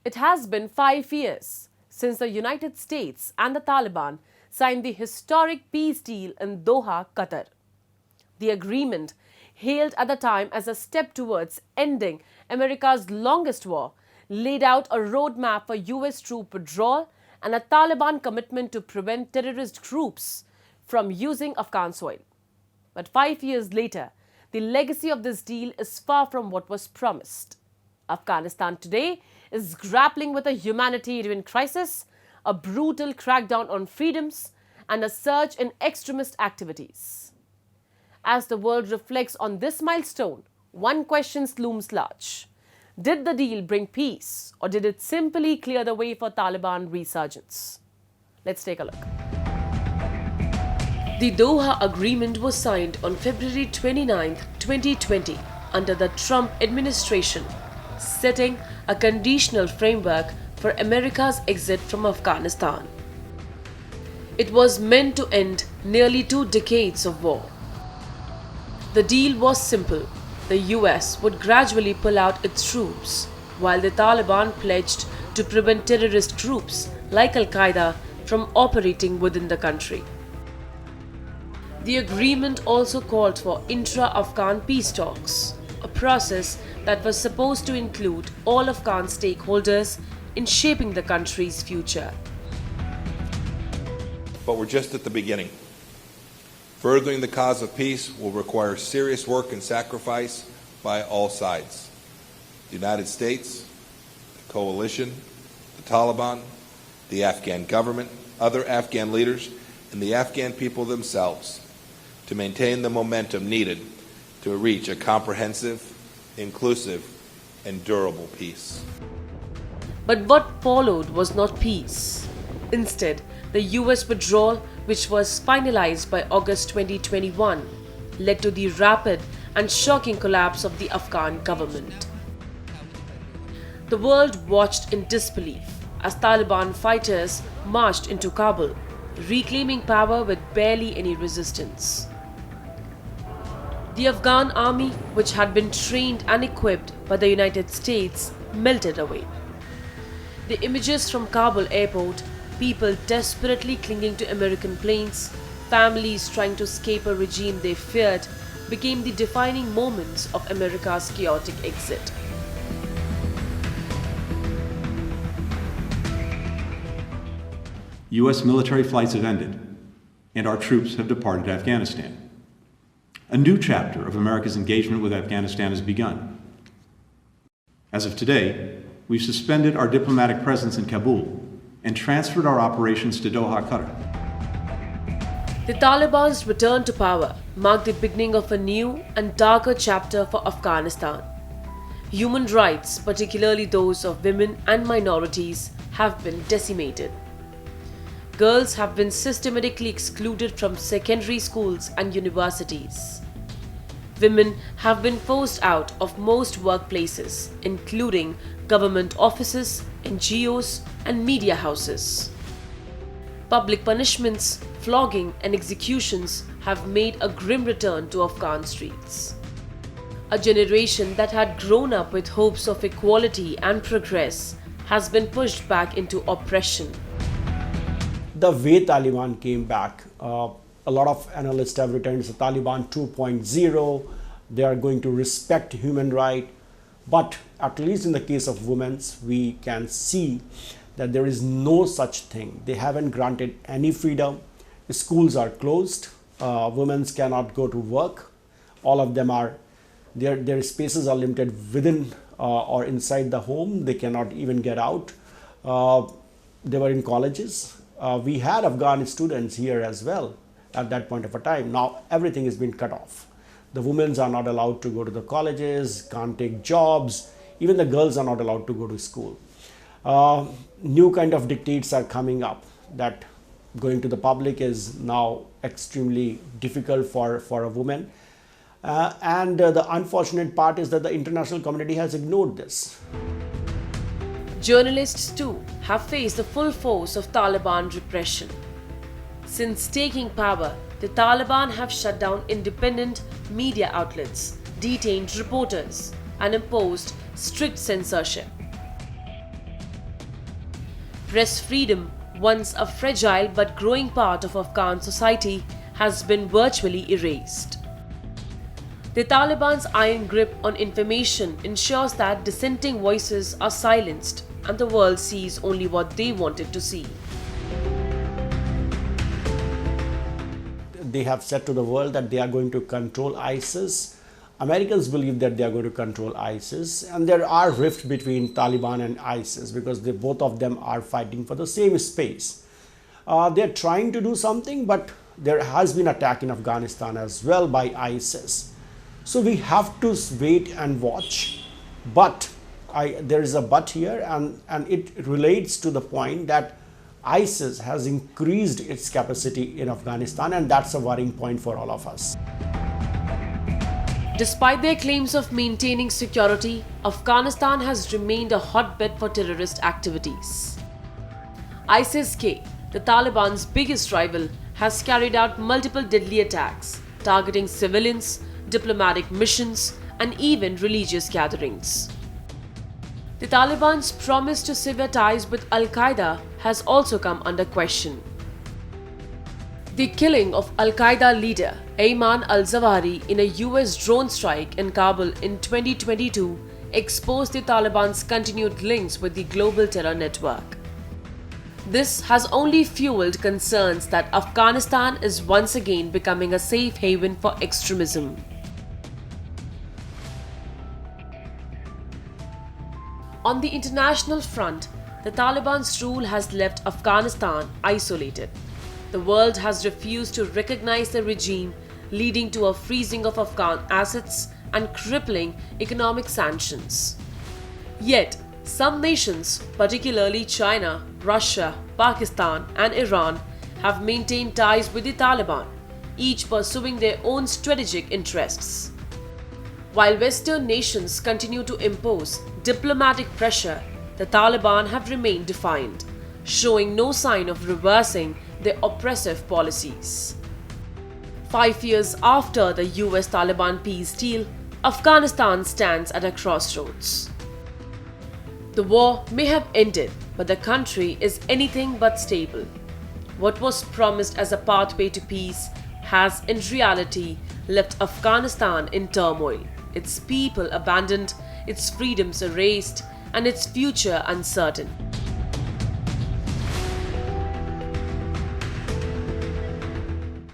It has been 5 years since the United States and the Taliban signed the historic peace deal in Doha, Qatar. The agreement, hailed at the time as a step towards ending America's longest war, laid out a roadmap for US troop withdrawal and a Taliban commitment to prevent terrorist groups from using Afghan soil. But 5 years later, the legacy of this deal is far from what was promised. Afghanistan today is grappling with a humanitarian crisis, a brutal crackdown on freedoms, and a surge in extremist activities. As the world reflects on this milestone, one question looms large. Did the deal bring peace, or did it simply clear the way for Taliban resurgence? Let's take a look. The Doha Agreement was signed on February 29, 2020, under the Trump administration, setting a conditional framework for America's exit from Afghanistan. It was meant to end nearly 2 decades of war. The deal was simple. The US would gradually pull out its troops, while the Taliban pledged to prevent terrorist groups like Al-Qaeda from operating within the country. The agreement also called for intra-Afghan peace talks, a process that was supposed to include all Afghan stakeholders in shaping the country's future. But we're just at the beginning. Furthering the cause of peace will require serious work and sacrifice by all sides. The United States, the coalition, the Taliban, the Afghan government, other Afghan leaders, and the Afghan people themselves to maintain the momentum needed to reach a comprehensive, inclusive, and durable peace. But what followed was not peace. Instead, the US withdrawal, which was finalized by August 2021, led to the rapid and shocking collapse of the Afghan government. The world watched in disbelief as Taliban fighters marched into Kabul, reclaiming power with barely any resistance. The Afghan army, which had been trained and equipped by the United States, melted away. The images from Kabul airport, people desperately clinging to American planes, families trying to escape a regime they feared, became the defining moments of America's chaotic exit. U.S. military flights have ended, and our troops have departed Afghanistan. A new chapter of America's engagement with Afghanistan has begun. As of today, we've suspended our diplomatic presence in Kabul and transferred our operations to Doha, Qatar. The Taliban's return to power marked the beginning of a new and darker chapter for Afghanistan. Human rights, particularly those of women and minorities, have been decimated. Girls have been systematically excluded from secondary schools and universities. Women have been forced out of most workplaces, including government offices, NGOs, and media houses. Public punishments, flogging, and executions have made a grim return to Afghan streets. A generation that had grown up with hopes of equality and progress has been pushed back into oppression. The way Taliban came back, a lot of analysts have written it's the Taliban 2.0. They are going to respect human rights. But at least in the case of women, we can see that there is no such thing. They haven't granted any freedom. The schools are closed. Women cannot go to work. All of them are, their spaces are limited within or inside the home. They cannot even get out. They were in colleges. We had Afghan students here as well at that point of a time. Now everything has been cut off. The women are not allowed to go to the colleges, can't take jobs. Even the girls are not allowed to go to school. New kind of dictates are coming up that going to the public is now extremely difficult for a woman. And the unfortunate part is that the international community has ignored this. Journalists too have faced the full force of Taliban repression. Since taking power, the Taliban have shut down independent media outlets, detained reporters, and imposed strict censorship. Press freedom, once a fragile but growing part of Afghan society, has been virtually erased. The Taliban's iron grip on information ensures that dissenting voices are silenced and the world sees only what they wanted to see. They have said to the world that they are going to control ISIS. Americans believe that they are going to control ISIS, and there are rifts between Taliban and ISIS because both of them are fighting for the same space. They are trying to do something, but there has been attack in Afghanistan as well by ISIS. So we have to wait and watch. But there is a but here, and it relates to the point that ISIS has increased its capacity in Afghanistan, and that's a worrying point for all of us. Despite their claims of maintaining security, Afghanistan has remained a hotbed for terrorist activities. ISIS-K, the Taliban's biggest rival, has carried out multiple deadly attacks, targeting civilians, diplomatic missions, and even religious gatherings. The Taliban's promise to sever ties with Al-Qaeda has also come under question. The killing of Al-Qaeda leader Ayman al-Zawahiri in a US drone strike in Kabul in 2022 exposed the Taliban's continued links with the global terror network. This has only fueled concerns that Afghanistan is once again becoming a safe haven for extremism. On the international front, the Taliban's rule has left Afghanistan isolated. The world has refused to recognize the regime, leading to a freezing of Afghan assets and crippling economic sanctions. Yet, some nations, particularly China, Russia, Pakistan, and Iran, have maintained ties with the Taliban, each pursuing their own strategic interests. While Western nations continue to impose diplomatic pressure, the Taliban have remained defiant, showing no sign of reversing their oppressive policies. 5 years after the US-Taliban peace deal, Afghanistan stands at a crossroads. The war may have ended, but the country is anything but stable. What was promised as a pathway to peace has, in reality, left Afghanistan in turmoil, its people abandoned, its freedoms erased, and its future uncertain.